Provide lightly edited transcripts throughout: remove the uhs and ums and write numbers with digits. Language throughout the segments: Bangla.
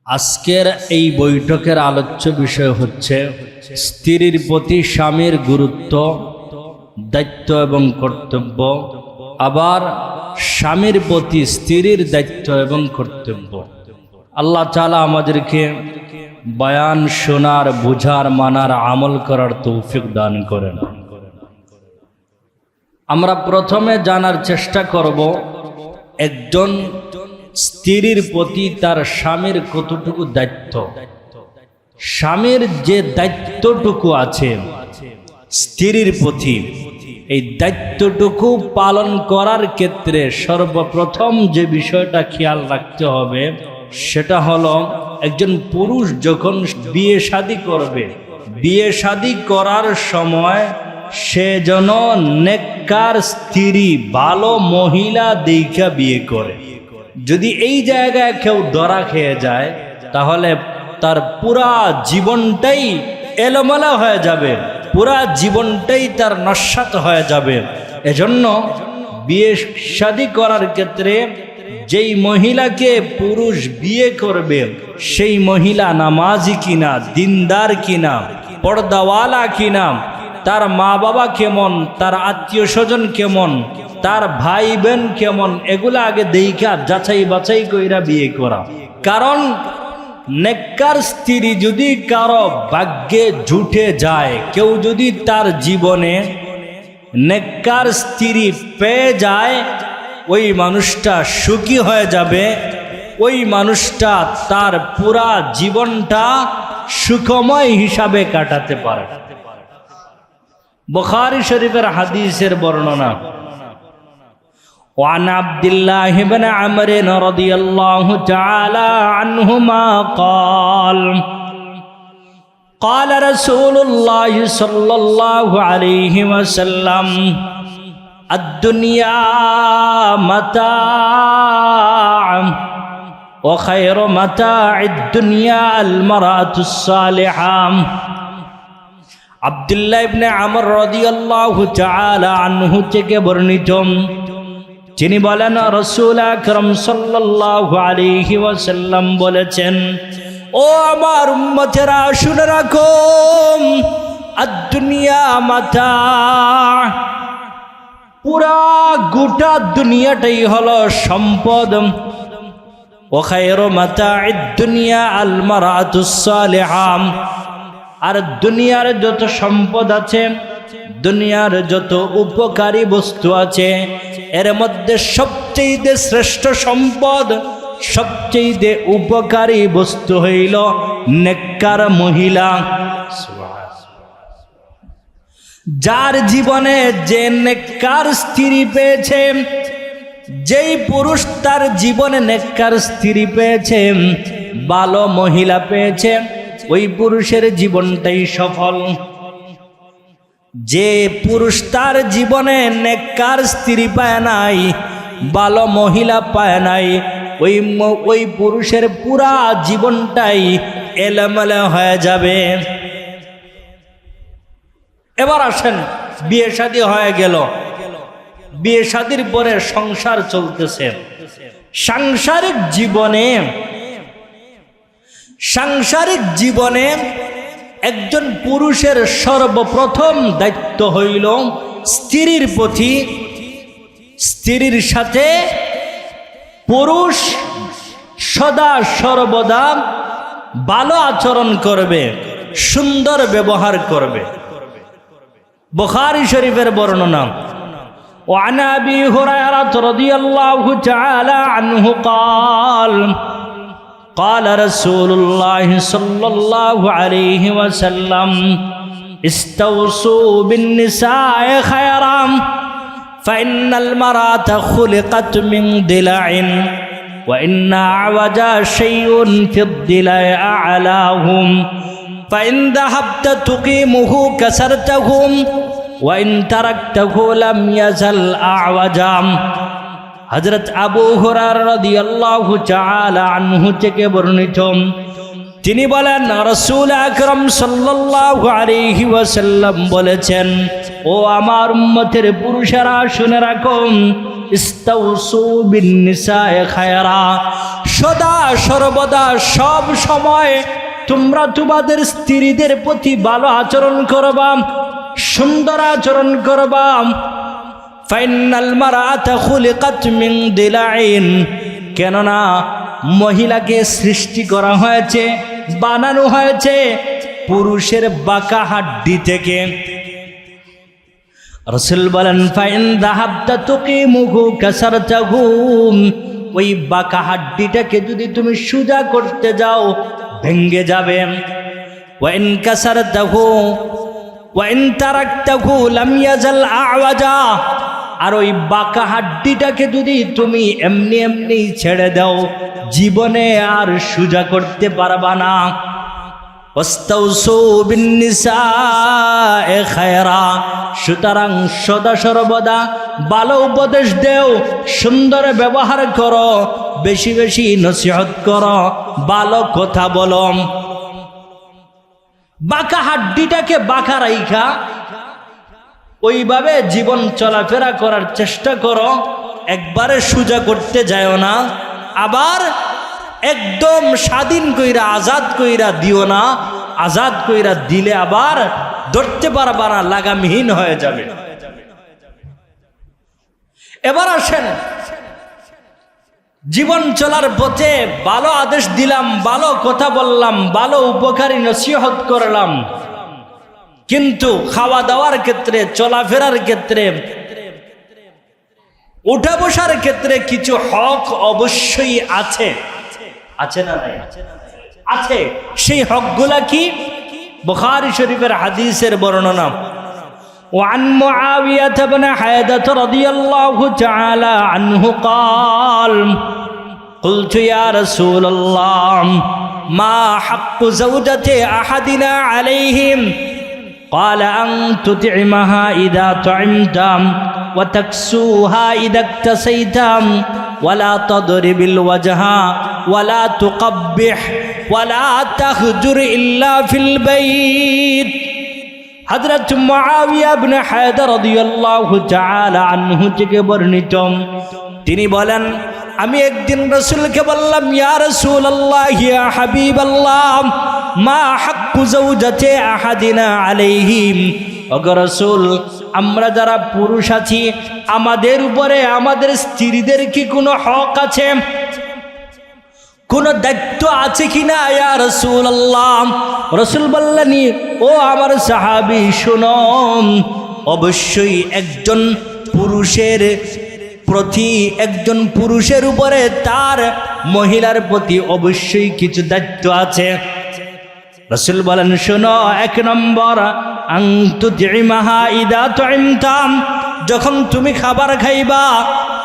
আজকের এই বৈঠকের আলোচ্য বিষয় হচ্ছে স্ত্রীর প্রতি স্বামীর গুরুত্ব, দায়িত্ব এবং কর্তব্য, আবার স্বামীর প্রতি স্ত্রীর দায়িত্ব এবং কর্তব্য। আল্লাহ তাআলা আমাদেরকে বয়ান শোনার, বুঝার, মানার, আমল করার তৌফিক দান করেন। আমরা প্রথমে জানার চেষ্টা করব একজন স্ত্রীর প্রতি তার স্বামীর কতটুকু দায়িত্ব। স্বামীর যে দায়িত্বটুকু আছে স্ত্রীর প্রতি, এই দায়িত্বটুকু পালন করার ক্ষেত্রে সর্বপ্রথম যে বিষয়টা খেয়াল রাখতে হবে সেটা হলো, একজন পুরুষ যখন বিয়ে শাদী করবে, বিয়ে শাদী করার সময় সে যেন নেককার স্ত্রী, ভালো মহিলা দেখা বিয়ে করে। যদি এই জায়গায় কেউ ধরা খেয়ে যায় তাহলে তার পুরা জীবনটাই এলোমেলো হয়ে যাবে, পুরা জীবনটাই তার নস্যাৎ হয়ে যাবে। এজন্য বিয়ে শাদী করার ক্ষেত্রে যেই মহিলাকে পুরুষ বিয়ে করবে সেই মহিলা নামাজি কিনা, দিনদার কিনা, পর্দাওয়ালা কিনা, তার মা বাবা কেমন, তার আত্মীয় স্বজন কেমন, তার ভাই বোন কেমন, এগুলা আগে দেখা যাচাই বাছাই কইরা বিয়ে করা। কারণ নেককার স্ত্রী যদি কারো ভাগ্যে জুটে যায়, কেউ যদি তার জীবনে নেককার স্ত্রী পেয়ে যায়, ওই মানুষটা সুখী হয়ে যাবে, ওই মানুষটা তার পুরা জীবনটা সুখময় হিসাবে কাটাতে পারে। বুখারী শরীফের হাদিসের বর্ণনা, وعن عبد الله بن عمرو رضي الله تعالى عنهما قال قال رسول الله صلى الله عليه وسلم الدنيا متاع وخير متاع الدنيا المرأة الصالحة। আব্দুল্লাহ ইবনে আমর রাদিয়াল্লাহু তাআলা আনহু থেকে বর্ণিত, তিনি বলেন রাসূল আকরাম সাল্লাল্লাহু আলাইহি ওয়াসাল্লাম বলেছেন, ও আমার উম্মতেরা শুনে রাখো, আদ-দুনিয়া মাতা, পুরা গোটা দুনিয়াটাই হলো সম্পদ। ওয়া খায়রু মাতা'id দুনিয়া আল মারআতুস সালিহা, আর দুনিয়ার যত সম্পদ আছে, দুনিয়ার যত উপকারী বস্তু আছে, এর মধ্যে সবচেয়ে শ্রেষ্ঠ সম্পদ, সবচেয়ে উপকারী বস্তু হইল নেককার মহিলা। যার জীবনে যে নেককার স্ত্রী পেয়েছে, যেই পুরুষ তার জীবনে নেককার স্ত্রী পেয়েছে, ভালো মহিলা পেয়েছে, ওই পুরুষের জীবনটাই সফল। যে পুরুষ তার জীবনে নেককার স্ত্রী পায় নাই, ভালো মহিলা পায় নাই, ওই পুরুষের পুরা জীবনটাই এলোমেলো হয়ে যাবে। এবার আসেন, বিয়ে শাদী হয়ে গেল, বিয়ে শাদীর পরে সংসার চলতেছে। সাংসারিক জীবনে একজন পুরুষের সর্বপ্রথম দায়িত্ব হইল স্ত্রীর প্রতি। স্ত্রীর সাথে পুরুষ সদা সর্বদা ভালো আচরণ করবে, সুন্দর ব্যবহার করবে। বুখারী শরীফের বর্ণনা, وعن أبي هريرة رضي الله تعالى عنه قال قال رسول الله صلى الله عليه وسلم استوصوا بالنساء خيرا فإن المرأة خلقت من ضلع وإن أعوج شيء في الضلع أعلاهم فإن ذهبت تقيمه كسرتهم وإن تركته لم يزل أعوجا। হযরত আবু হুরায়রা রাদিয়াল্লাহু তাআলা আনহু থেকে বর্ণিত, তিনি বলেন, রাসূল আকরাম সাল্লাল্লাহু আলাইহি ওয়াসাল্লাম বলেছেন, ও আমার উম্মতের পুরুষেরা শুনে রাখো, ইস্তাউসু বিন নিসায়ে খায়রা, সদা সর্বদা সব সময় তোমরা তোমাদের স্ত্রীদের প্রতি ভালো আচরণ করবা, সুন্দর আচরণ করবা। ফাইনাল মারাতা খুলিকাত মিন দিলাইন, কেননা মহিলাকে সৃষ্টি করা হয়েছে, বানানো হয়েছে পুরুষের বাঁকা হাড্ডি থেকে। রাসূল বলেন, ফাইন যাহাবতা তুকিমুহু কাসারতাহু, ওই বাঁকা হাড্ডিটাকে যদি তুমি সোজা করতে যাও ভেঙে যাবে। ওয়াইন কাসারতাহু ওয়াইন তারাকতাহু লাম ইয়াজাল আওয়াজা, আর ওই বাঁকা হাড্ডিটাকে যদি তুমি এমনি এমনি ছেড়ে দাও জীবনে আর সোজা করতে পারবা না। ওয়াস্তাউসু বিন নিসায়ে খায়রা, সুতরাং সদা সর্বদা ভালো উপদেশ দেও, সুন্দর ব্যবহার করো, বেশি বেশি নসিহত করো, ভালো কথা বলো। বাঁকা হাড্ডিটাকে বাঁকা রাইখা ওইভাবে জীবন চলাফেরা করার চেষ্টা করো, একবারে সোজা করতে যাও না, আবার একদম স্বাধীন কইরা আজাদ কইরা দিও না। আজাদ কইরা দিলে আবার ধরতে পারবা না, লাগামহীন হয়ে যাবে। এবার আসেন, জীবন চলার পথে ভালো আদেশ দিলাম, ভালো কথা বললাম, ভালো উপকারী নসিহত করলাম, কিন্তু খাওয়া দাওয়ার ক্ষেত্রে, চলাফেরার ক্ষেত্রে, উঠা বসার ক্ষেত্রে কিছু হক অবশ্যই আছে। আছে না নাই? আছে। সেই হকগুলা কি? বুখারী শরীফের হাদিসের বর্ণনা। وعن معاوية بن حيدة رضي الله تعالى عنه قال قلت يا رسول الله ما حق زوجة أحدنا عليهم قال أن تطعمها إذا طعمت وتكسوها إذا اكتسيت ولا تضرب الوجه ولا تقبح ولا تهجر إلا في البيت। হযরত মুআবিয়া ইবনে হায়দা রাদিয়াল্লাহু তাআলা আনহু থেকে বর্ণিত, তিনি বলেন, আমি একদিন রাসূলকে বললাম, ইয়া রাসূলুল্লাহ, ইয়া হাবিবাল্লাহ, মা হাক্কু যাওজাতি আহাদিনা আলাইহিম, ওগো রাসূল, আমরা যারা পুরুষ আছি আমাদের উপরে আমাদের স্ত্রীদের কি কোনো হক আছে, কোন দায়িত্ব আছে কিনা ইয়া রাসূলুল্লাহ? রাসূল বললেন, ও আমার সাহাবী শুনো, অবশ্যই একজন পুরুষের প্রতি, একজন পুরুষের উপরে তার মহিলার প্রতি অবশ্যই কিছু দায়িত্ব আছে। রাসূল বলেন, শোনো, এক নম্বর, আন তুতিমাহা ইদা তুইমতাম, যখন তুমি খাবার খাইবা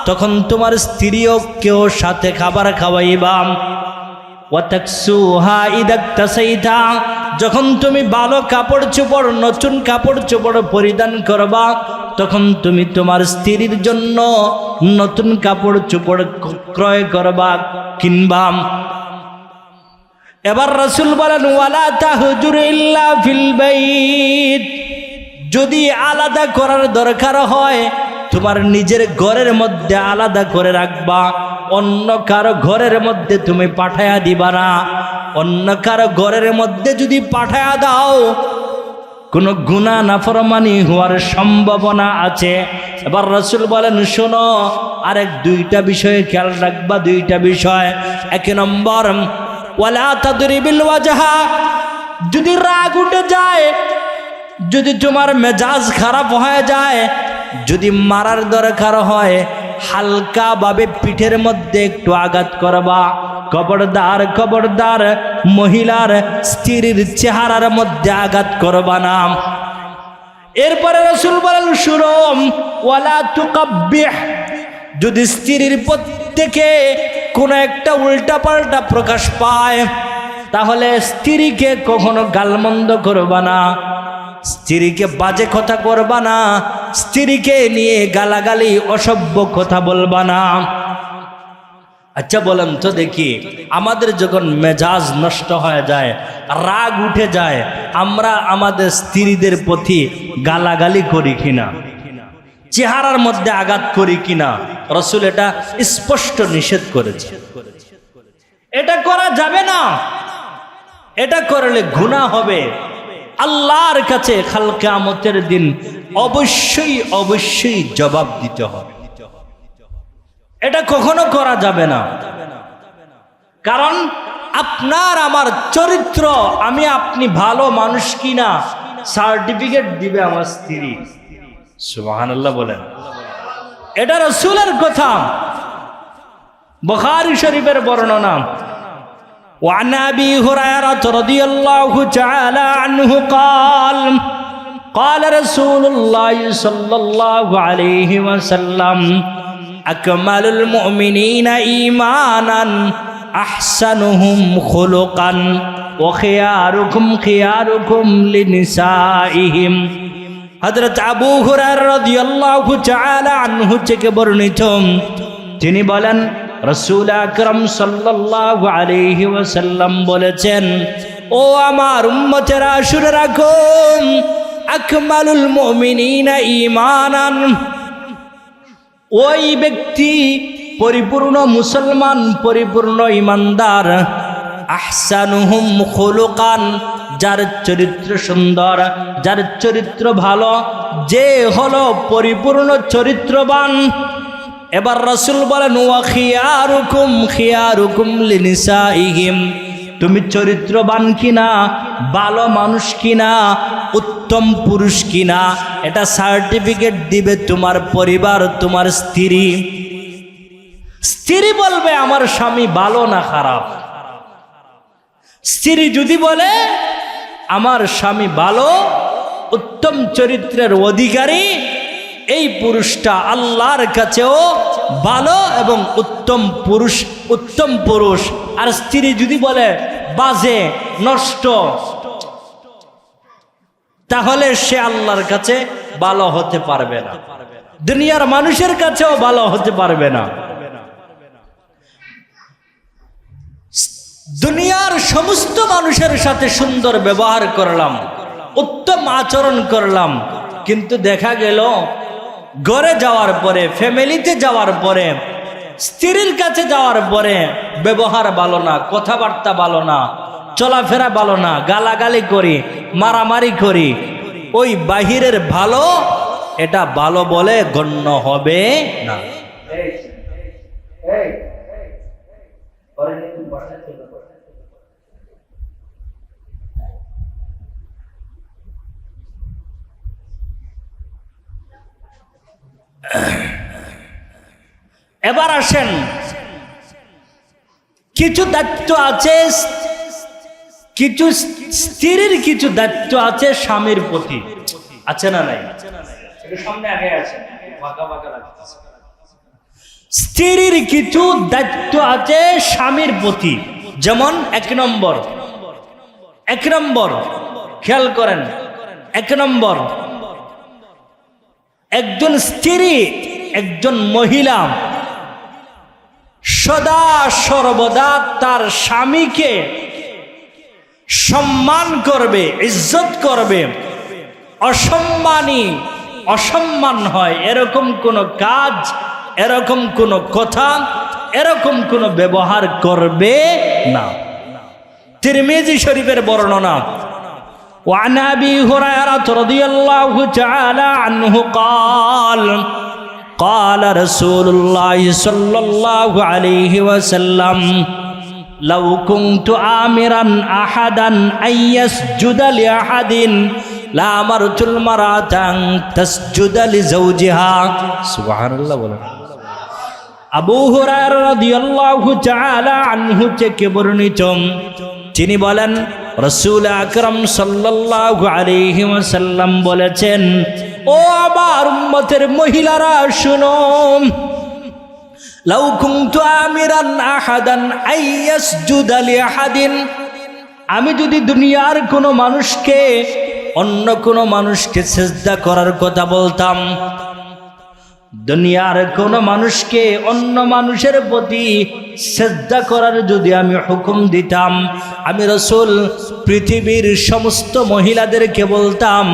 তখন তোমার স্ত্রীও কেউ সাথে খাবার খাওয়াইবা। ওয়াতাকসুহা ইদা তাসাইতা, যখন তুমি ভালো কাপড় চোপড়, নতুন কাপড় চোপড় পরিধান করবা তখন তুমি তোমার স্ত্রীর জন্য নতুন কাপড় চোপড় ক্রয় করবা, কিনবা। এবার রাসূল বলেন, ওয়ালা তাহজুর ইল্লা ফিল বাইত, যদি আলাদা করার দরকার হয় তোমার নিজের ঘরের মধ্যে আলাদা করে রাখবা, অন্য কারো ঘরের মধ্যে তুমি পাঠায়া দিবা না। অন্য কারো ঘরের মধ্যে যদি পাঠায়া দাও কোনো গুনাহ নাফরমানি হওয়ার সম্ভাবনা আছে। এবার রাসূল বলেন, শোনো, আরেক দুইটা বিষয়ে খেয়াল রাখবা, দুইটা বিষয়। এক নম্বর, ওয়ালা তাদরিবিল ওয়াজহা, যদি রাগ উঠে যায়, যদি তোমার মেজাজ খারাপ হয়ে যায়, যদি মারার দরকার হয় হালকা ভাবে পিঠের মধ্যে একটু আঘাত করবা। খবরদার, খবরদার, মহিলার স্ত্রীর চেহারার মধ্যে আঘাত করবা না। এরপরে রাসূল বলেন, শুনো, ওয়ালা তুকাব্বিহ, যদি স্ত্রীর প্রত্যেকে কোনো একটা উল্টাপাল্টা প্রকাশ পায় তাহলে স্ত্রীকে কখনো গালমন্দ করবা না, স্ত্রীকে বাজে কথা করবা না, স্ত্রীকে নিয়ে গালাগালি অসভ্য কথা বলবা না। আচ্ছা বলেন তো দেখি, আমাদের যখন মেজাজ নষ্ট হয়ে যায়, রাগ উঠে যায়, আমরা আমাদের স্ত্রীদের প্রতি গালাগালি করি কিনা, চেহারার মধ্যে আঘাত করি কিনা? রাসূল এটা স্পষ্ট নিষেধ করেছে। এটা করা যাবে না, এটা করলে গুনাহ হবে। আল্লাহর কাছে কাল কিয়ামতের দিন অবশ্যই অবশ্যই জবাব দিতে হবে। এটা কখনো করা যাবে না, কারণ আপনার আমার চরিত্র, আমি আপনি ভালো মানুষ কিনা সার্টিফিকেট দিবে আমার স্ত্রী। সুবহানাল্লাহ বলেন। এটা রাসূলের কথা, বুখারী শরীফের বর্ণনা। وعن أبي هريرة رضي الله تعالى عنه قال قال رسول الله صلى الله عليه وسلم أكمل المؤمنين إيمانا أحسنهم خلقا وخياركم خياركم لنسائهم। হযরত আবু হুরায়রা রাদিয়াল্লাহু তাআলা আনহু থেকে বর্ণিত, তিনি বলেন রাসূল আকরাম সাল্লাল্লাহু আলাইহি ওয়াসাল্লাম বলেছেন, ও আমার উম্মতেরা শুনে রাখো, আকমালুল মুমিনিনা ঈমানান, ওই ব্যক্তি পরিপূর্ণ মুসলমান, পরিপূর্ণ ঈমানদার, আহসানুহুম খুলুকান, যার চরিত্র সুন্দর, যার চরিত্র ভালো, যে হলো পরিপূর্ণ চরিত্রবান। এবার রাসূল বলেন, ওয়া খিয়ারুকুম খিয়ারুকুম লিনিসাইহিম, তুমি চরিত্রবান কিনা, ভালো মানুষ কিনা, উত্তম পুরুষ কিনা, এটা সার্টিফিকেট দিবে তোমার পরিবার, তোমার স্ত্রী। স্ত্রী বলবে আমার স্বামী ভালো না খারাপ। স্ত্রী যদি বলে আমার স্বামী ভালো, উত্তম চরিত্রের অধিকারী, এই পুরুষটা আল্লাহর কাছেও ভালো এবং উত্তম পুরুষ, উত্তম পুরুষ। আর স্ত্রী যদি বলে বাজে, নষ্ট, তাহলে সে আল্লাহর কাছে ভালো হতে পারবে না, দুনিয়ার মানুষের কাছেও ভালো হতে পারবে না। দুনিয়ার সমস্ত মানুষের সাথে সুন্দর ব্যবহার করলাম, উত্তম আচরণ করলাম, কিন্তু দেখা গেল ঘরে যাওয়ার পরে, ফ্যামিলিতে যাওয়ার পরে, স্ত্রীর কাছে যাওয়ার পরে ব্যবহার ভালো না, কথাবার্তা ভালো না, চলাফেরা ভালো না, গালাগালি করি, মারামারি করি, ওই বাহিরের ভালো, এটা ভালো বলে গণ্য হবে না। এবার আসেন, কিছু দায়িত্ব আছে, কিছু স্ত্রীর কিছু দায়িত্ব আছে স্বামীর প্রতি, আছে না নাই? সামনে আগে আছে, স্ত্রীর কিছু দায়িত্ব আছে স্বামীর প্রতি। যেমন এক নম্বর খেয়াল করেন, এক নম্বর, একজন স্ত্রী, একজন মহিলা সদা সর্বদা তার স্বামীকে সম্মান করবে, ইজ্জত করবে। অসম্মান হয় এরকম কোনো কাজ, এরকম কোনো কথা, এরকম কোনো ব্যবহার করবে না। তিরমিজি শরীফের বর্ণনা। وعن أبي هريرة رضي الله تعالى عنه قال قال رسول الله صلى الله عليه وسلم لو كنت آمرا أحدا أن يسجد لأحد لأمرت المرأة أن تسجد لزوجها سبحان الله আবু হুরায়রা রাদিয়াল্লাহু তাআলা আনহু থেকে বর্ণিত, তিনি বলেন রাসূল আকরাম সাল্লাল্লাহু আলাইহি ওয়াসাল্লাম বলেছেন, ও আমার উম্মতের মহিলারা শুনো, লাউ কুনতু আমিরান আহাদান আইয়াসজুদা লিআহাদিন, আমি যদি দুনিয়ার কোনো মানুষকে, অন্য কোনো মানুষকে সিজদা করার কথা বলতাম, দুনিয়ার কোন মানুষকে অন্য মানুষের প্রতি সিজদা করার যদি আমি হুকুম দিতাম, আমি রাসূল পৃথিবীর সমস্ত মহিলাদেরকে বলতাম,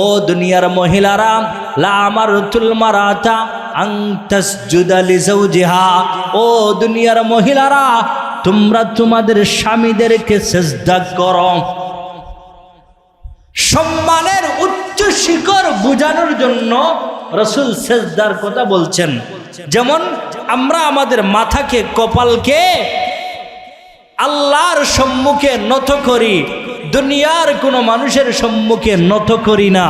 ও দুনিয়ার মহিলারা, লা আমারতুল মারাতা আন তাসজুদা লিজাওজিহা, ও দুনিয়ার মহিলারা, তোমরা তোমাদের স্বামীদেরকে সিজদা করো। সম্মানের উচ্চ শিখর বোঝানোর জন্য রাসূল সিজদার কথা বলছেন। যেমন আমরা আমাদের মাথাকে, কপালকে আল্লাহর সম্মুখে নত করি, দুনিয়ার কোনো মানুষের সম্মুখে নত করি না,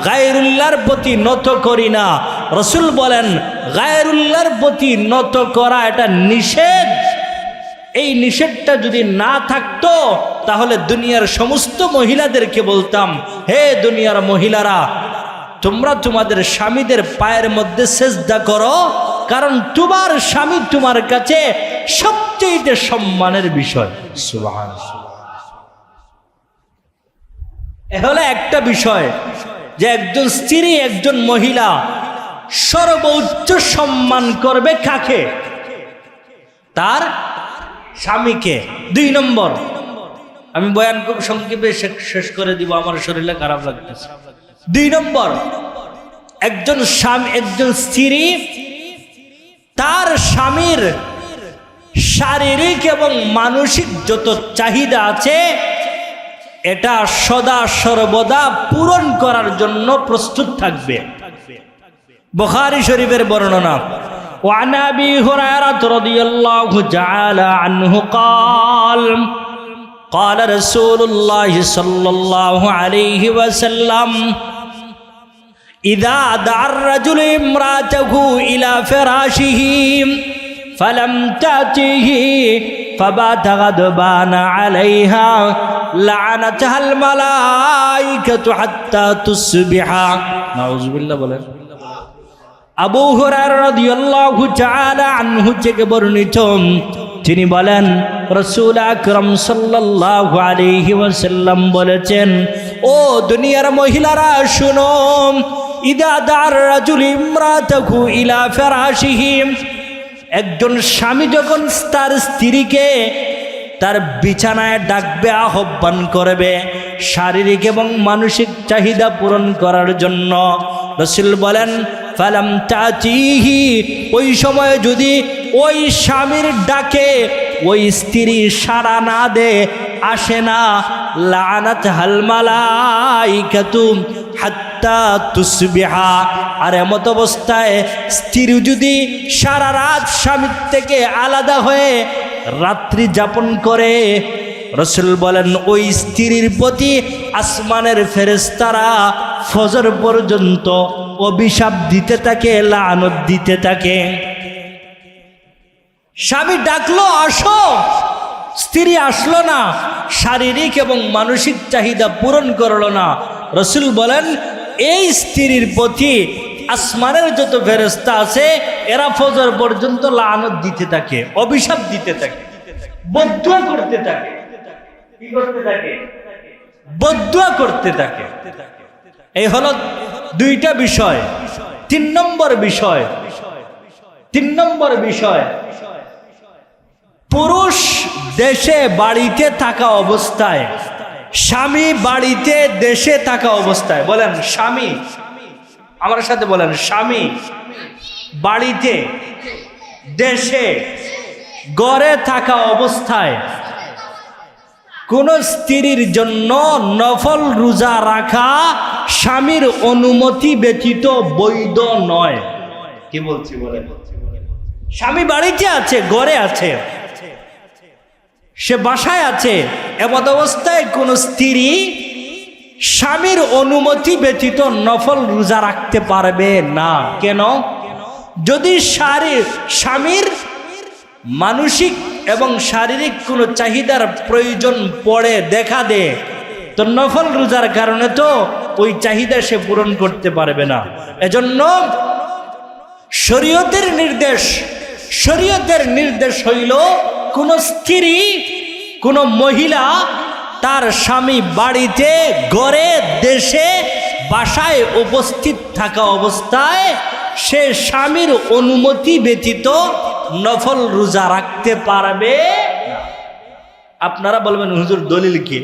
গায়রুল্লাহর প্রতি নত করি না। রাসূল বলেন গায়রুল্লাহর প্রতি নত করা এটা নিষেধ। এই নিষেধটা যদি না থাকতো তাহলে দুনিয়ার সমস্ত মহিলাদেরকে বলতাম, হে দুনিয়ার মহিলারা, তোমরা তোমাদের স্বামীদের পায়ের মধ্যে সিজদা করো, কারণ তোমার স্বামী তোমার কাছে সবচেয়ে সম্মানের বিষয়। সুবহানাল্লাহ। এ হলো একটা বিষয় যে একজন স্ত্রী, একজন মহিলা সর্বোচ্চ সম্মান করবে কাকে? তার স্বামীকে। 2 নম্বর, আমি বয়ান খুব সংক্ষেপে শেষ করে দিব, আমার শরীরে খারাপ লাগতেছে। 2 নম্বর, একজন স্বামী, একজন স্ত্রী তার স্বামীর শারীরিক এবং মানসিক যত চাহিদা আছে এটা সদা সর্বদা পূরণ করার জন্য প্রস্তুত থাকবে। বুখারী শরীফের বর্ণনা, وعن أبي هريرة رضي الله تعالى عنه قال قال رسول الله صلى الله عليه وسلم إذا دعا الرجل امرأته إلى فراشه فلم تأته فبات غضبان عليها لعنتها الملائكة حتى تصبح। نعوذ بالله বলেন। আবু হুরায়রা রাদিয়াল্লাহু তাআলা আনহু থেকে বর্ণিত, তিনি বলেন রাসূল আকরাম সাল্লাল্লাহু আলাইহি ওয়াসাল্লাম বলেছেন, ও দুনিয়ার মহিলারা শুনো, ইদা দার রাজুল ইমরাতাহু ইলা ফিরাশিহি, একজন স্বামী যখন তার স্ত্রীকে তার বিছানায় ডাকবে, আহ্বান করবে শারীরিক এবং মানসিক চাহিদা পূরণ করার জন্য, রাসূল বলেন ফালাম তাতিহি, ওই সময় যদি ওই স্বামীর ডাকে ওই স্ত্রী সাড়া না দে, আসে না, লানাতহাল মালাইকাতু হাত্তা তুসবিহা, আর এমত অবস্থায় স্ত্রী যদি সারা রাত স্বামীর থেকে আলাদা হয়ে রাত্রি যাপন করে, রাসূল বলেন ওই স্ত্রীর প্রতি আসমানের ফেরেশতারা ফজর পর্যন্ত অভিশাপ দিতে থাকে, লানত দিতে থাকে। স্বামী ডাকলো আসো, স্ত্রী আসলো না, শারীরিক এবং মানসিক চাহিদা পূরণ করলো না, রাসূল বলেন এই স্ত্রীর প্রতি আসমানের যত ফেরেশতা আছে এরা ফজর পর্যন্ত লানত দিতে থাকে, অভিশাপ দিতে থাকে, বদদুয়া করতে থাকে। কি করতে থাকে? বদদুয়া করতে থাকে। এই হলো 2টা বিষয়। 3 নম্বর বিষয়, পুরুষ দেশে বাড়িতে থাকা অবস্থায়, স্বামী বাড়িতে দেশে থাকা অবস্থায়, বলেন স্বামী, আমার সাথে বলেন, স্বামী বাড়িতে দেশে ঘরে থাকা অবস্থায় কোন স্ত্রীর জন্য নফল রোজা রাখা স্বামীর অনুমতি ব্যতীত বৈধ নয়। কি বলছি বলেন? স্বামী বাড়িতে আছে, ঘরে আছে, সে বাসায় আছে, এমত অবস্থায় কোন স্ত্রী স্বামীর অনুমতি ব্যতীত নফল রোজা রাখতে পারবে না। কেন? যদি স্বামীর মানসিক এবং শারীরিক কোনো চাহিদার প্রয়োজন পড়ে, দেখা দেয়, তো নফল রোজার কারণে তো ওই চাহিদা সে পূরণ করতে পারবে না। এজন্য শরীয়তের নির্দেশ হইল কোন স্ত্রী, কোন মহিলা তার স্বামী বাড়িতে, ঘরে, দেশে, বাসায় উপস্থিত থাকা অবস্থায় সে স্বামীর অনুমতি ব্যতীত নফল রোজা রাখতে পারবে না। আপনারা বলবেন হুজুর দলিল কি?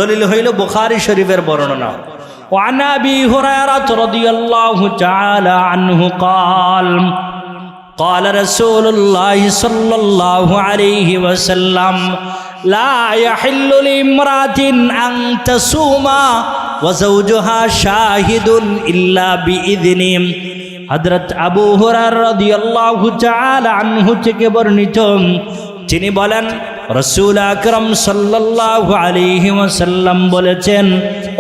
দলিল হইল বুখারী শরীফের বর্ণনা। وعن أبي هريرة رضي الله تعالى عنه قال قال رسول الله صلى الله عليه وسلم لا يحل لامرأة أن تصوم وزوجها شاهد إلا بإذنه। হযরত আবু হুরায়রা রাদিয়াল্লাহু তাআলা আনহু থেকে বর্ণিত, তিনি বলেন রাসূল আকরাম সাল্লাল্লাহু আলাইহি ওয়াসাল্লাম বলেছেন,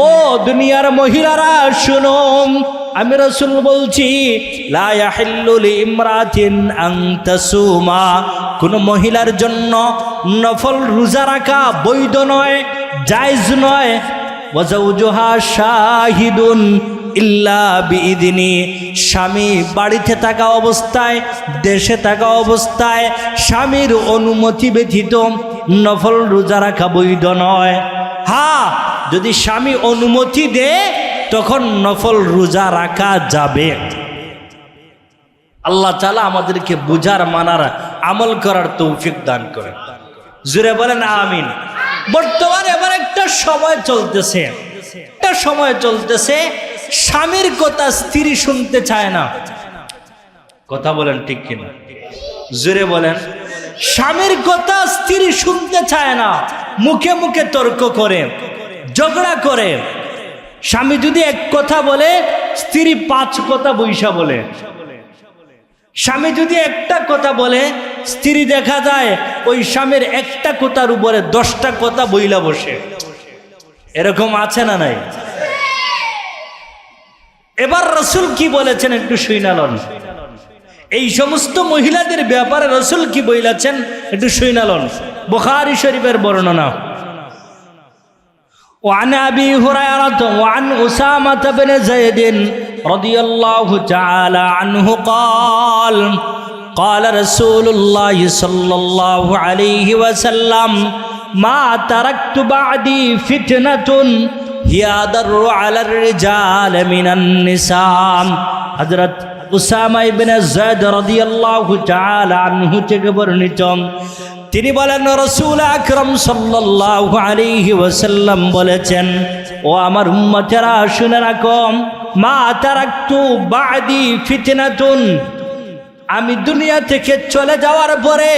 ও দুনিয়ার মহিলারা শুনো, আমি রাসূল বলছি, লা ইয়াহিল্লু লিইমরাতিন আন তাসুমা, কোন মহিলার জন্য নফল রোজা রাখা বৈধ নয়, জায়েজ নয়। ওয়া যাওজুহা শাহিদুন ইল্লা বিইذনি, স্বামী বাড়িতে থাকা অবস্থায়, দেশে থাকা অবস্থায় স্বামীর অনুমতি ব্যতীত নফল রোজা রাখা বৈধ নয়। হ্যাঁ, যদি স্বামী অনুমতি দেয় তখন নফল রোজা রাখা যাবে। আল্লাহ তাআলা আমাদেরকে বুঝার, মানার, আমল করার তৌফিক দান করেন। জোরে বলেন আমিন। বর্তমানে এবার একটা সময় চলতেছে, স্বামীর কথা স্ত্রী শুনতে চায় না। কথা বলেন ঠিক কিনা? জোরে বলেন। স্বামীর কথা স্ত্রী শুনতে চায় না, মুখে মুখে তর্ক করে, ঝগড়া করে। স্বামী যদি এক কথা বলে, স্ত্রী 5 কথা বইসা বলে। স্বামী যদি একটা কথা বলে, স্ত্রী দেখা যায় ওই স্বামীর একটা কথার উপরে 10টা কথা বইলা বসে। এরকম আছে না নাই? এবার রাসূল কি বলেছেন একটু শুনালন। এই সমস্ত মহিলাদের ব্যাপারে রাসূল কি বলেছেন একটু শুনালন। বুখারী শরীফের বর্ণনা। وعن أبي هريرة وعن أسامة بن زيد رضي الله تعالى عنه قال قال رسول الله صلى الله عليه وسلم ما تركت بعدي فتنة هي أضر على الرجال من النساء। হযরত উসামা ইবনে যায়েদ রাদিয়াল্লাহু তাআলা আনহু থেকে বর্ণিত, তিনি বলেন রাসূল আকরাম সাল্লাল্লাহু আলাইহি ওয়াসাল্লাম বলেছেন, ও আমার উম্মতেরা শুনে রাখো, মা তারাকতু বাদি ফিতনাতুন, আমি দুনিয়া থেকে চলে যাওয়ার পরে,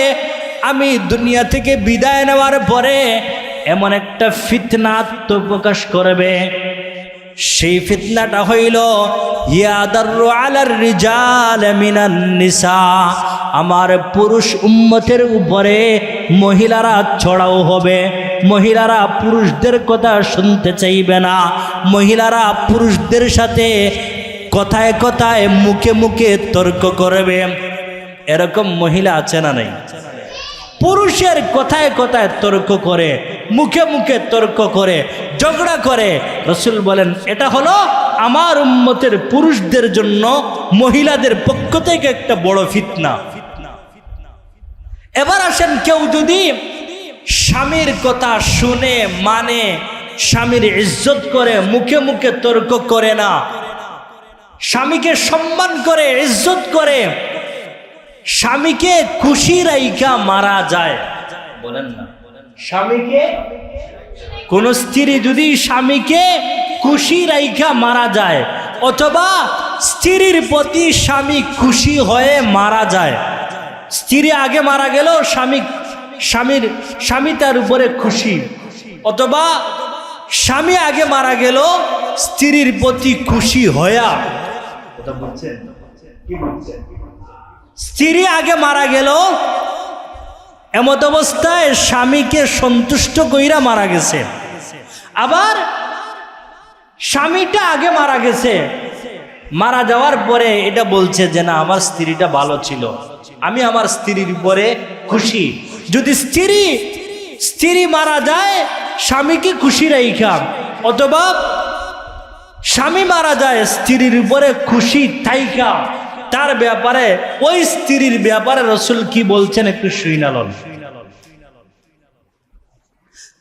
আমি দুনিয়া থেকে বিদায় নেওয়ার পরে এমন একটা ফিতনা আত্মপ্রকাশ করবে। সেই ফিতনাটা হইল ইয়াদারু আলার রিজাল মিনান নিসা, আমার পুরুষ উম্মতের উপরে মহিলারা ছড়াও হবে। মহিলারা পুরুষদের কথা শুনতে চাইবে না, মহিলারা পুরুষদের সাথে কথায় কথায়, মুখে মুখে তর্ক করবে। এরকম মহিলা আছে না নাই? পুরুষের কথায় কথায় তর্ক করে, মুখে মুখে তর্ক করে, ঝগড়া করে। রাসূল বলেন এটা হলো আমার উম্মতের পুরুষদের জন্য মহিলাদের পক্ষ থেকে একটা বড় ফিতনা। এবার আসেন, কেউ যদি স্বামীর কথা শুনে, মানে, স্বামীর ইজ্জত করে, মুখে মুখে তর্ক করে না, স্বামীকে সম্মান করে, ইজ্জত করে, স্বামীকে খুশি রাইখা মারা যায়, বলেন না, স্বামীকে, কোন স্ত্রী যদি স্বামীকে খুশি রাইখা মারা যায়, অথবা স্ত্রীর প্রতি স্বামী খুশি হয়ে মারা যায়, স্ত্রী আগে মারা গেল, স্বামী তার উপরে খুশি, অথবা স্বামী আগে মারা গেল, স্ত্রীর প্রতি খুশি হয়া, স্ত্রী আগে মারা গেল, এমত অবস্থায় স্বামীকে সন্তুষ্ট কইরা মারা গেছে। আবার স্বামীটা আগে মারা গেছে, মারা যাওয়ার পরে এটা বলছে যে না, আমার স্ত্রীটা ভালো ছিল, আমি আমার স্ত্রীর উপরে খুশি। যদি স্ত্রী মারা যায় স্বামীকে খুশি রাইখা, অথবা স্বামী মারা যায় স্ত্রীর উপরে খুশি থাইকা, তার ব্যাপারে, ওই স্ত্রীর ব্যাপারে রাসূল কি বলছেন একটু শুনালন।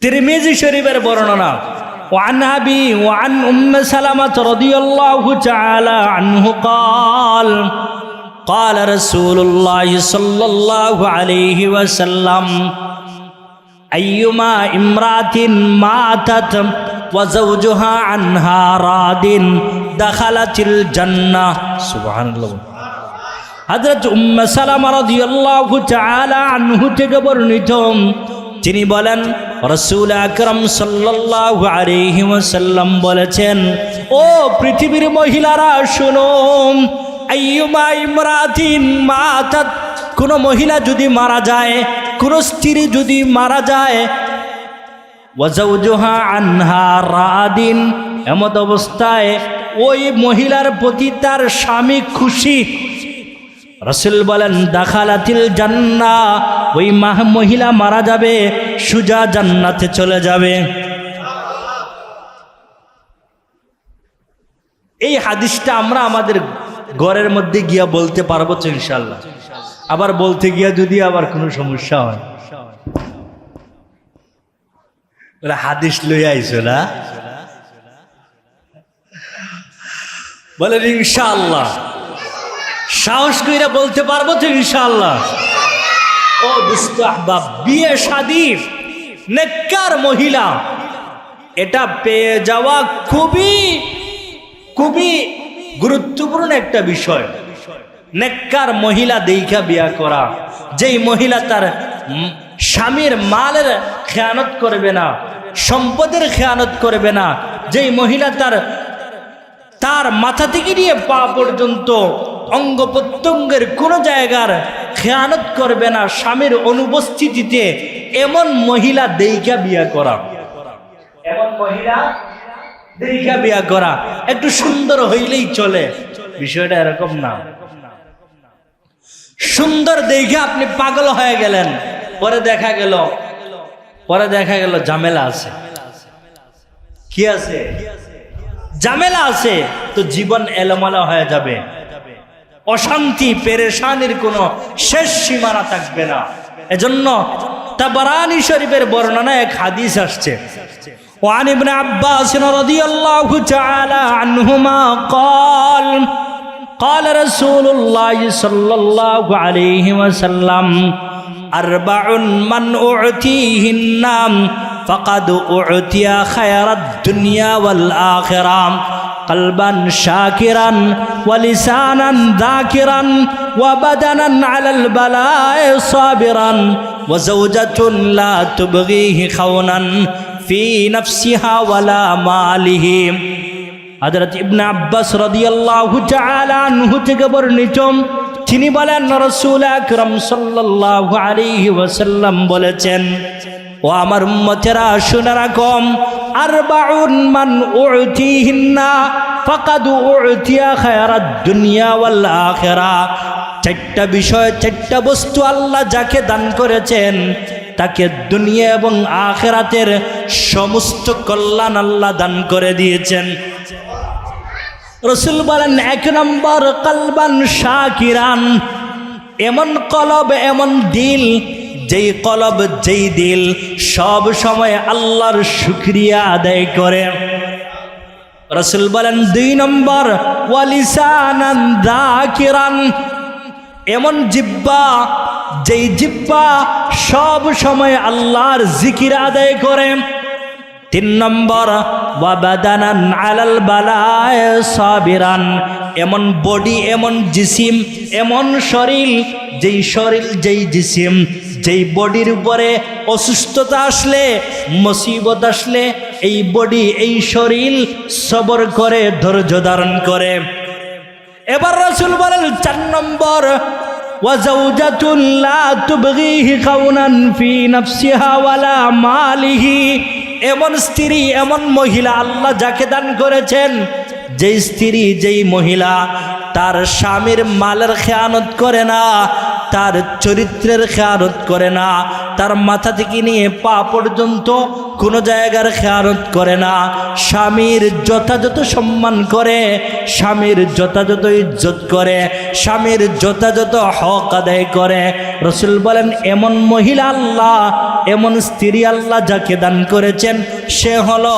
তিরমিজি শরীফের বর্ণনা। وعن أبي وعن أم سلمة رضي الله تعالى عنه قال قال رسول الله صلى الله عليه وسلم أيما امرأة ماتت وزوجها عنها راد دخلت الجنة سبحان الله হযরত উম্মে সালামা রাদিয়াল্লাহু তাআলা আনহু থেকে বর্ণিত তিনি বলেন রাসূল আকরাম সাল্লাল্লাহু আলাইহি ওয়াসাল্লাম বলেছেন ও পৃথিবীর মহিলারা শুনো আইয়ুমা ইমরাতিন মাতাত কোন মহিলা যদি মারা যায় কোন স্ত্রী যদি মারা যায় ওয়াজাউজুহা আনহা রাদিন এমত অবস্থায় ওই মহিলার প্রতি তার স্বামী খুশি রাসূল বলেন দাখালাতিল জান্নাহ ওই মহিলা মারা যাবে সুজা জান্নাতে চলে যাবে। এই হাদিসটা আমরা আমাদের ঘরের মধ্যে গিয়া বলতে পারবো তো ইনশাআল্লাহ। আবার বলতে গিয়া যদি আবার কোনো সমস্যা হয় হাদিস লইয়া আইছো না বলেন ইনশাআল্লাহ সাহস কইরা বলতে পারবো তো ইনশাআল্লাহ। ও দোস্ত আহবাব বিয়ে শাদী নেককার মহিলা এটা পেয়ে যাওয়া খুবই খুবই গুরুত্বপূর্ণ একটা বিষয়। নেককার মহিলা দেখা বিয়া করা, যেই মহিলা তার স্বামীর মালের খেয়ানত করবে না, সম্পদের খেয়ানত করবে না, যেই মহিলা তার মাথা থেকে নিয়ে পা পর্যন্ত অঙ্গ প্রত্যঙ্গের কোন জায়গার খেয়ানত করবে না স্বামীর অনুপস্থিতিতে, এমন মহিলা দেখা বিয়া করা, এমন মহিলা দেখা বিয়া করা। একটু সুন্দর হইলেই চলে, বিষয়টা এরকম না। সুন্দর দেখে আপনি পাগল হয়ে গেলেন, পরে দেখা গেল ঝামেলা আছে। কি আছে? ঝামেলা আছে, তো জীবন এলোমেলো হয়ে যাবে, অশান্তি পেরেশানির কোনো শেষ সীমানা থাকবে না। এজন্য তাবরানী শরীফের বর্ণনায় এক হাদিস আসছে وعن ابن عباس رضي الله تعالى عنهما قال قال رسول الله صلى الله عليه وسلم أربع من أعطيهن فقد أعطي خير الدنيا والآخرة قلبا شاكرا ولسانا ذاكرا وبدنا على البلاء صابرا وزوجة لا تبغيه خونا في نفسها ولا ماله। হযরত ইবনে আব্বাস রাদিয়াল্লাহু তাআলা আনহু থেকে বর্ণিত, তিনি বলেন রাসূল আকরাম সাল্লাল্লাহু আলাইহি ওয়াসাল্লাম বলেছেন, ও আমার উম্মতেরা শুনে রাখো, আরবাউন মান উতিহিন্না ফাকাদ উতিয়া খায়রাদ দুনিয়া ওয়াল আখিরাহ। চারটা বিষয়, চারটা বস্তু আল্লাহ যাকে দান করেছেন তাকে দুনিয়া এবং আখিরাতের সমস্ত কল্যাণ আল্লাহ দান করে দিয়েছেন। রাসূল বলেন, এক নম্বর কলবান শাকিরান, এমন কলব এমন দিল, যেই কলব যেই দিল সব সময় আল্লাহর শুকরিয়া আদায় করে। রাসূল বলেন, দুই নম্বর ওয়ালিসানান যাকিরান, এমন জিহ্বা, যেই জিহ্বা সব সময় আল্লাহর জিকির আদায় করে। তিন নম্বর ওয়াবাদানান আলাল বালায় সাবিরান, এমন বডি, এমন জিসিম, এমন শরীর, যেই জিসিম, যেই বডির উপরে অসুস্থতা আসলে, মুসিবত আসলে এই বডি, এই শরীর সবর করে, ধৈর্য ধারণ করে। এবার রাসূল বলেন, চার নম্বর ওয়াজাউজাতুন লা তুবগিহি খাউনান ফি নাফসিহা ওয়ালা মালিহি, এমন স্ত্রী, এমন মহিলা আল্লাহ যাকে দান করেছেন, যেই স্ত্রী, যেই মহিলা তার স্বামীর মালের খেয়ানত করে না, তার চরিত্রের খেয়ানত করে না, তার মাথা থেকে নিয়ে পা পর্যন্ত কোনো জায়গার খেয়ানত করে না, স্বামীর যথাযথ সম্মান করে, স্বামীর যথাযথ ইজ্জত করে, স্বামীর যথাযথ হক আদায় করে। রাসূল বলেন এমন মহিলা আল্লাহ, এমন স্ত্রী আল্লাহ যাকে দান করেছেন, সে হলো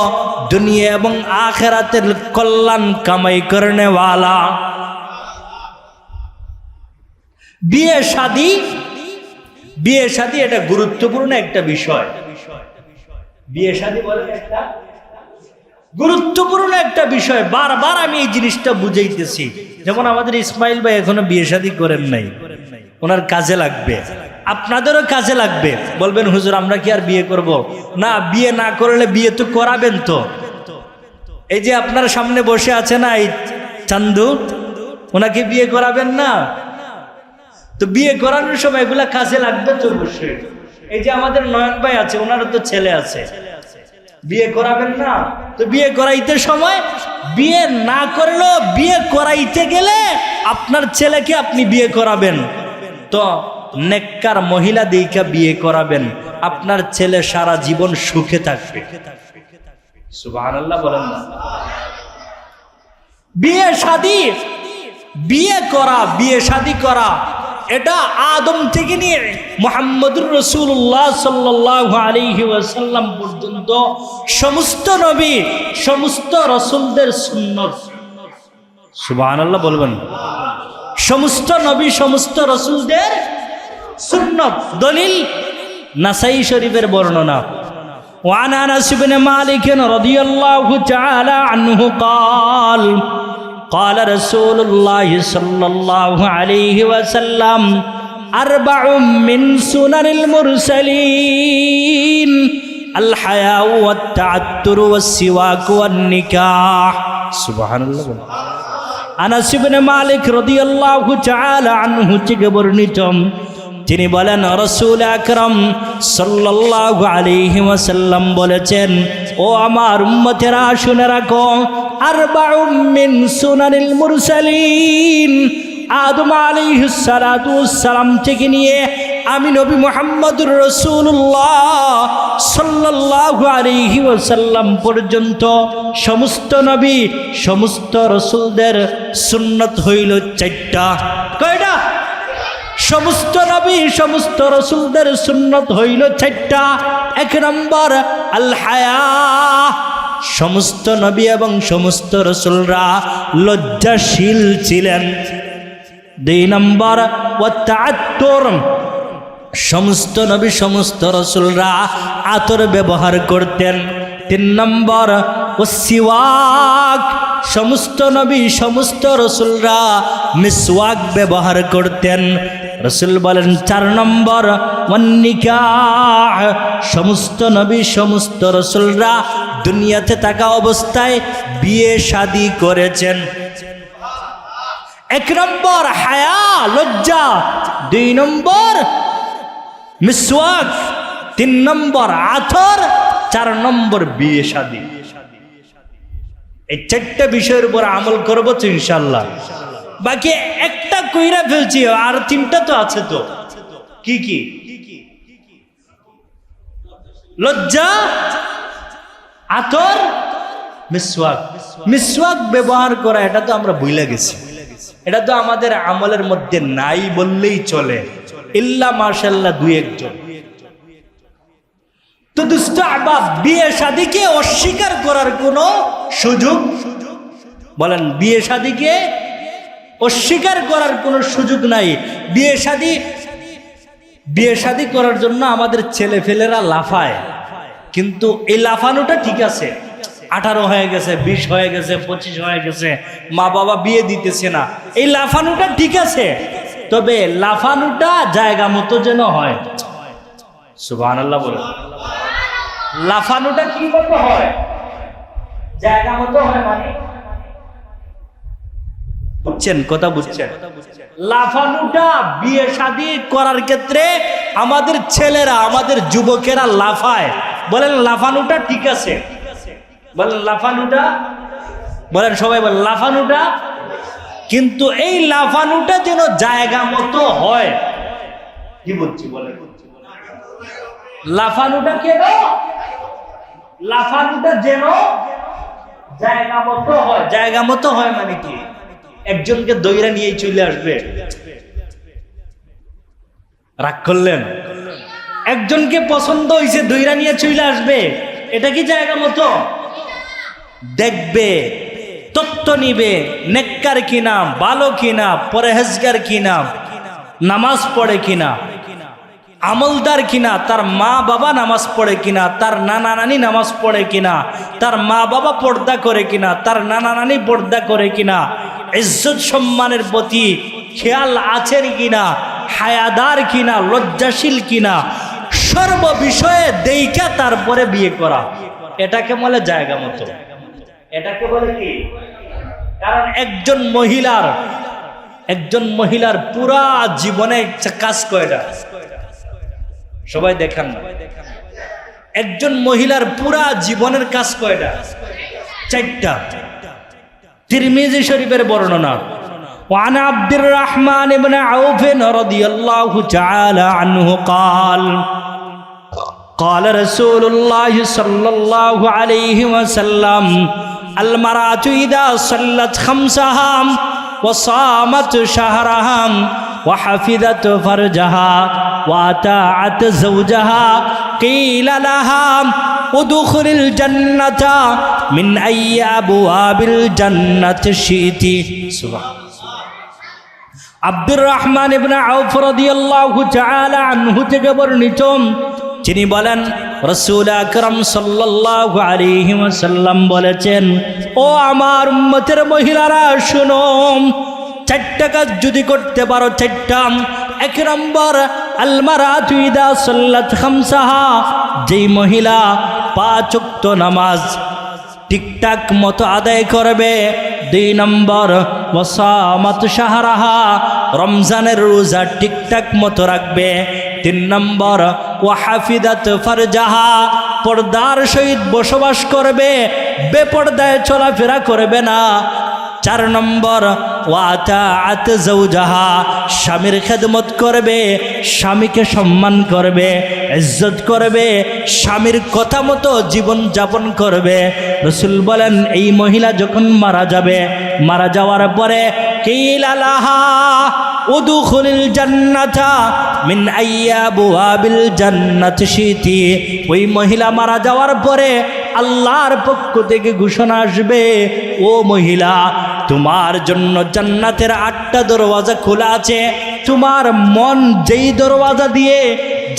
দুনিয়া এবং আখিরাতের কল্যাণ কামাই করনেওয়ালা। বিয়ে শাদী এটা গুরুত্বপূর্ণ একটা বিষয়। বিয়ে শাদী বলে একটা গুরুত্বপূর্ণ একটা বিষয়। বারবার আমি এই জিনিসটা বুঝাইতেছি। যেমন আমাদের ইসমাইল ভাই এখনো বিয়ে শাদী করেন নাই, ওনার কাজে লাগবে, আপনাদেরও কাজে লাগবে। বলবেন হুজুর আমরা কি আর বিয়ে করব? না, বিয়ে না করলে বিয়ে তো করাবেন। তো এই যে আপনার সামনে বসে আছে না এই চান্দু, ওনাকে বিয়ে করাবেন না? তো বিয়ে করানোর সময় এগুলা কাজে লাগবে তো অবশ্যই। এই যে আমাদের নয়ন ভাই আছে, ওনারও তো ছেলে আছে, বিয়ে করাবেন না? তো বিয়ে করাইতে সময় বিয়ে না করলেও বিয়ে করাইতে গেলে আপনার ছেলেকে আপনি বিয়ে করাবেন, তো নেককার মহিলা দিকে বিয়ে করাবেন, আপনার ছেলে সারা জীবন সুখে থাকবে। সুবহানাল্লাহ বলেন না? বিয়ে শাদী করা এটা আদম থেকে নিয়ে মুহাম্মদুর রাসূলুল্লাহ সাল্লাল্লাহু আলাইহি ওয়াসাল্লাম পর্যন্ত সমস্ত নবী, সমস্ত রাসূলদের সুন্নাত। সুবহানাল্লাহ বলবেন? সমস্ত নবী, সমস্ত রাসূলদের সুন্নাত। দলিল নাসাই শরীফের বর্ণনা। وعن أنس بن مالك رضي الله تعالى عنه قال قال رسول الله صلى الله عليه وسلم أربع من سنن المرسلين الحياء والتعتر والسواك والنكاح. سبحان الله. আনাস ইবনে মালিক রাদিয়াল্লাহু তাআলা আনহু থেকে বর্ণিত, তিনি বলেন রাসূল আকরাম সাল্লাল্লাহু আলাইহি ওয়াসাল্লাম বলেছেন, ও আমার উম্মতেরা শুনে রাখো, আরবাউম মিন সুনানিল মুরসালিন, আদম আলাইহিস সালাতু ওয়াস সালাম থেকে নিয়ে আমি নবী মুহাম্মদুর রাসূলুল্লাহ সাল্লাল্লাহু আলাইহি ওয়াসাল্লাম পর্যন্ত সমস্ত নবী, সমস্ত রাসূলদের সুন্নাত হইল চারটা। কয়টা? সমস্ত নবী, সমস্ত রাসূলদের সুন্নাত হইল চারটা। এক নম্বর আল হায়া, সমস্ত নবী এবং সমস্ত রাসূলরা লজ্জাশীল ছিলেন। দুই নম্বর ওয়াত তাআত্তুর, সমস্ত নবী সমস্ত রাসূলরা আতর ব্যবহার করতেন। তিন নম্বর ওয়াসিওয়াক, সমস্ত নবী সমস্ত রাসূলরা মিসওয়াক ব্যবহার করতেন। রাসূল বলেন চার নম্বর ওয়ান্নিকাহ, সমস্ত নবী সমস্ত রাসূলরা দুনিয়াতে থাকা অবস্থায় বিয়ে শাদী করেছেন। এক নম্বর হায়া, লজ্জা, দুই নম্বর মিসওয়াক, তিন নম্বর আতর, চার নম্বর বিয়ে শাদী। এই চারটা বিষয়ের উপর আমল করবো তো ইনশাআল্লাহ। বাকি একটা কইরা ফেলছি, আর তিনটা তো আছে। তো কি কি? লজ্জা, আতর, মিসওয়াক। মিসওয়াক ব্যবহার করা এটা তো আমরা ভুলে গেছি, এটা তো আমাদের আমলের মধ্যে নাই বললেই চলে, ইল্লা মাশাআল্লাহ দুই একজন। তো দুষ্ট আহবাব, বিয়ে শাদীকে অস্বীকার করার কোনো সুযোগ, বলেন বিয়ে শাদীকে অস্বীকার করার কোনো সুযোগ নাই। বিয়ে শাদী করার জন্য আমাদের ছেলেফেলেরা লাফায়, কিন্তু এই লাফানোটা ঠিক আছে। 18 হয়ে গেছে, 20 হয়ে গেছে, 25 হয়ে গেছে, মা বাবা বিয়ে দিতেছে না, এই লাফানোটা ঠিক আছে, তবে লাফানোটা জায়গা মতো যেন হয়। সুবহানাল্লাহ বলে। লাফানোটা কি মতো হয়? জায়গা মতো হয়। মানে বুঝছেন কথা? বুঝছেন? লাফানোটা বিয়ে শাদী করার ক্ষেত্রে আমাদের ছেলেরা, আমাদের যুবকেরা লাফায়, বলেন লাফানোটা ঠিক আছে? বলেন লাফানোটা, বলেন সবাই বলেন লাফানোটা। কিন্তু এই লাফানোটা যেন জায়গা মতো হয়, কি বলছি বলে? লাফানোটা কেন? লাফানোটা যেন জায়গা মতো হয়। জায়গা মতো হয় মানে কি? একজনকে দইরা নিয়ে চলে আসবে, রাগ করলেন? একজনকে পছন্দ হয়েছে, দইরা নিয়ে চলে আসবে, এটা কি জায়গা মতো? দেখবে, তত্ত্ব নিবে, নেককার কিনা, ভালো কিনা, পরহেজগার কিনা, নামাজ পড়ে কিনা, আমলদার কিনা, তার মা বাবা নামাজ পড়ে কিনা, তার নানা নানি নামাজ পড়ে কিনা, তার মা বাবা পর্দা করে কিনা, তার নানা নানি পর্দা করে কিনা, ইজ্জত সম্মানের প্রতি খেয়াল আছে কিনা, হায়াদার কিনা, লজ্জাশীল কিনা, সর্ব বিষয়ে দেইখা তারপরে বিয়ে করা, এটাকে বলে জায়গা মতো। এটাকে বলে কি? কারণ একজন মহিলার পুরা জীবনে কাজ কয়টা? সবাই দেখান না। একজন মহিলার পুরা জীবনের কাজ কয়টা? 4টা। তিরমিজি শরীফের বর্ণনা। وعن عبد الرحمن بن عوف رضي الله تعالى عنه قال قال رسول الله صلى الله عليه وسلم المرأة إذا صلت خمسها وصامت شهرها وحفظت فرجها وأطاعت زوجها قيل لها ادخل الجنة من أي أبواب الجنة شئت. سبحان আব্দুর রহমান ইবনে আউফ রাদিয়াল্লাহু তাআলা আনহু থেকে বর্ণিত, তিনি বলেন রাসূল আকরাম সাল্লাল্লাহু আলাইহি ওয়াসাল্লাম বলেছেন, ও আমার উম্মতের মহিলারা শুনো, 4টা কাজ যদি করতে পারো, 4টা। 1 নম্বর, আল মারাতু ইদা সাল্লাত খামসাহা, যেই মহিলা 5 ওয়াক্ত নামাজ ঠিকঠাক মতো আদায় করবে। 2 নম্বর, ওয়াসামাত শাহরাহা, রমজানের রোজা ঠিকঠাক মতো রাখবে। 3 নম্বর, ওয়াহাফিদাত ফারজাহা, পর্দার সহিত বসবাস করবে, বেপর্দায় চলাফেরা করবে না। 4 নম্বর, ওয়াতাআত যাওজাহা, স্বামীর খেদমত করবে, স্বামীকে সম্মান করবে, ইজ্জত করবে, স্বামীর কথা মতো জীবন যাপন করবে। রাসূল বলেন, এই মহিলা যখন মারা যাবে, মারা যাওয়ার পরে কিলা লাহা উদখুলিল জান্নাতা মিন আইয়া আবওয়াবিল জান্নাতি শিতি, ওই মহিলা মারা যাওয়ার পরে আল্লাহর পক্ষ থেকে ঘোষণা আসবে, ও মহিলা, তোমার জন্য জান্নাতের 8টা দরওয়াজা খোলা আছে। তোমার মন যেই দরওয়াজা দিয়ে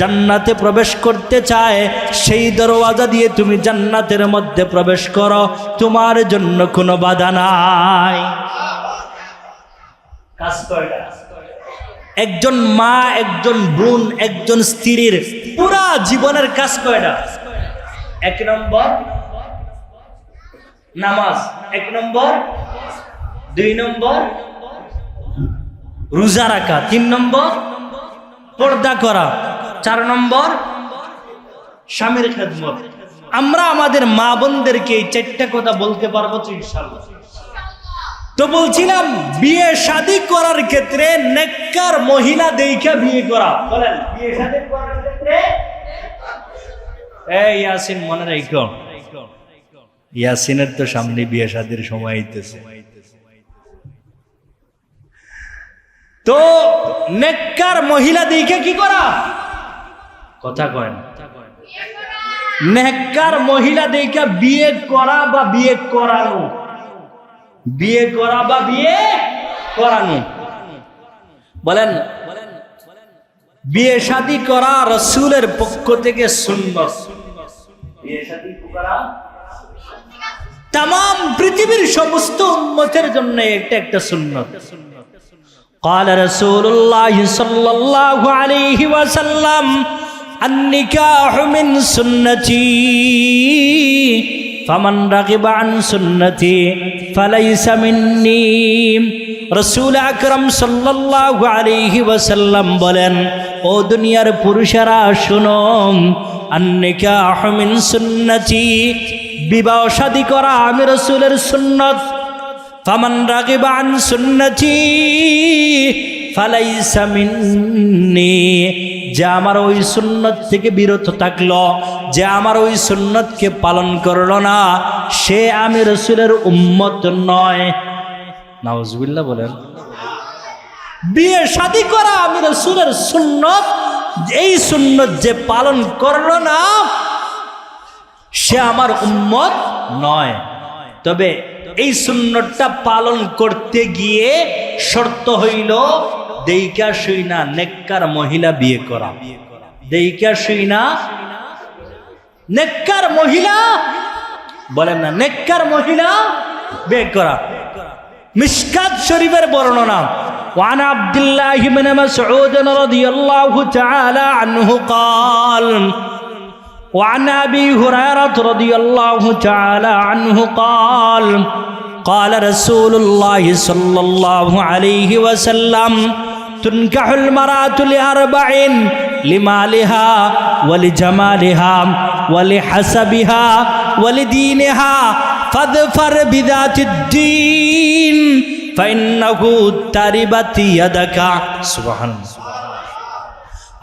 জান্নাতে প্রবেশ করতে চায়, সেই দরওয়াজা দিয়ে তুমি জান্নাতের মধ্যে প্রবেশ করো, তোমার জন্য কোনো বাধা নাই। কাজ কয়টা? একজন মা, একজন বোন, একজন স্ত্রীর পুরা জীবনের কাজ কয়টা? 1 নম্বর নামাজ, 1 নম্বর, 2 নম্বর রোজা রাখা, 3 নম্বর পর্দা করা, 4 নম্বর স্বামীর খেদমত। আমরা আমাদের মা বোনদেরকে এই 4টা কথা বলতে পারবো তো ইনশাআল্লাহ? তো বলছিলাম, বিয়ে শাদী করার ক্ষেত্রে নেককার মহিলা দেইখা বিয়ে করা। বলেন, বিয়ে শাদী করার ক্ষেত্রে এই ইয়াসিন মনে রাখো, ইয়াসিনের তো সামনে বিয়ে শাদীর সময় আইতেছে। তো নেককার মহিলা দেখে কি করা? কথা কয় না। নেককার মহিলা দেখে বিয়ে করা বা বিয়ে করানো, বিয়ে করা বা বিয়ে করানো। বলেন, বিয়ে শাদী করা রাসূলের পক্ষ থেকে সুন্নাত। বিয়ে শাদী করা तमाम পৃথিবীর সমস্ত উম্মতের জন্য এটা একটা সুন্নাত। قال رسول الله صلى الله عليه وسلم النكاح من سنتي فمن رغب عن سنتي فليس مني। রাসূল আকরাম সাল্লাল্লাহু আলাইহি ওয়াসাল্লাম বলেন, ও দুনিয়ার পুরুষেরা শুনো, আন-নিকাহু মিন সুন্নতি, বিবাহ শাদী করা আমি রাসূলের সুন্নাত। ফামান রাগিবা আন সুন্নতি ফালাইসা মিন্নি, যে আমার ওই সুন্নত থেকে বিরত থাকলো, যে আমার ওই সুন্নতকে পালন করলো না, সে আমি রাসূলের উম্মত নয়। নাউজুবিল্লাহ বলেন। বিয়ে শাদী করা আমি রাসূলের সুন্নত, এই সুন্নত যে পালন করলো না সে আমার উম্মত নয়। তবে এই সুন্নতটা পালন করতে গিয়ে শর্ত হইল দেইকা শুইনা নেককার মহিলা বিয়ে করা। দেইকা শুইনা নেককার মহিলা, বলেন না, নেককার মহিলা বিয়ে করা। মিশকাত শরীফের বর্ণনা, وعن عبد الله بن مسعود رضي الله تعالى عنه قال وعن أبي هريرة رضي الله تعالى عنه قال قال رسول الله صلى الله عليه وسلم تنكح المرأة لأربع: لمالها ولجمالها ولحسبها ولدينها فاظفر بذات الدين فإنه تربت يدك। سبحان الله।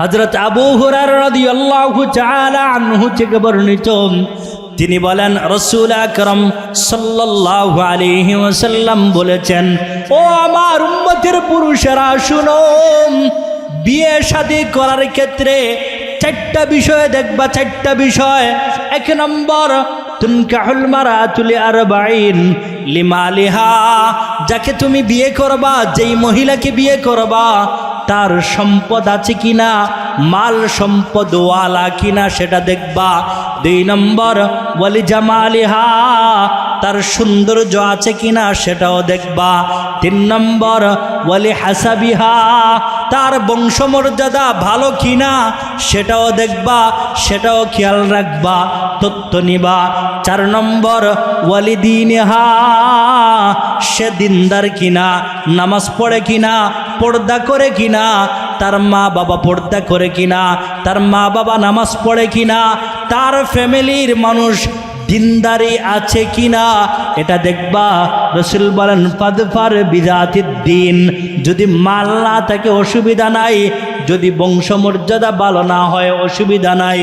হযরত আবু হুরায়রা রাদিয়াল্লাহু তাআলা আনহু থেকে বর্ণিত, তিনি বলেন রাসূল আকরাম সাল্লাল্লাহু আলাইহি ওয়াসাল্লাম বলেছেন, ও আমার উম্মতের পুরুষেরা শুনো, বিয়ে শাদী করার ক্ষেত্রে চারটা বিষয় দেখবা, চারটা বিষয়। এক নম্বর, তুনকাহুল মারাতু লিআরবাঈন: লিমালিহা, যাকে তুমি বিয়ে করবা, যেই মহিলাকে বিয়ে করবা তার সম্পদ আছে কিনা, মাল সম্পদ ওয়ালা কিনা সেটা দেখবা। দুই নম্বর, ওয়ালি জামালিহা, তার সৌন্দর্য আছে কিনা সেটাও দেখবা। তিন নম্বর, ওয়ালি হাসাবিহা, তার বংশমর্যাদা ভালো কিনা সেটাও দেখবা, সেটাও খেয়াল রাখবা, তথ্য নিবা। চার নম্বর, ওয়ালি দীনহা, সে দিনদার কিনা, নামাজ পড়ে কিনা, পর্দা করে কিনা, তার মা বাবা পর্দা করে কিনা, তার মা বাবা নামাজ পড়ে কিনা, তার ফ্যামিলির মানুষ দিনদারি আছে কিনা এটা দেখবা। রাসূল বলেন ফাদফার বিযাতিদ দ্বীন, যদি মাল না থাকে অসুবিধা নাই, যদি বংশমর্যাদা ভালো না হয় অসুবিধা নাই,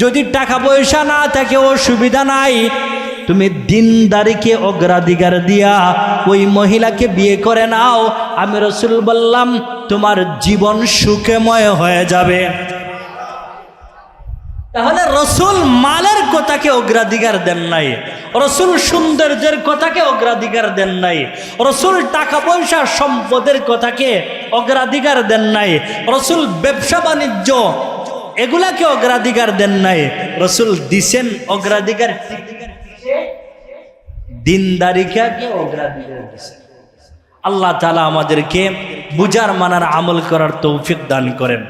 যদি টাকা পয়সা না থাকে অসুবিধা নাই, তুমি দিনদারিকে অগ্রাধিকার দিয়া ওই মহিলাকে বিয়ে করে নাও। আমি রাসূল বললাম তোমার জীবন সুখময় হয়ে যাবে। তাহলে রাসূল মালের কথাকে অগ্রাধিকার দেন নাই, রাসূল সৌন্দর্যের কথাকে অগ্রাধিকার দেন নাই, রাসূল টাকা পয়সা সম্পদের কথাকে অগ্রাধিকার দেন নাই, রাসূল ব্যবসা বাণিজ্য এগুলাকে অগ্রাধিকার দেন নাই। রাসূল দিছেন অগ্রাধিকার দিনদারিকে অগ্রাধিকার দিছেন। আল্লাহ তাআলা আমাদেরকে বুঝার মানার আমল করার তৌফিক দান করেন।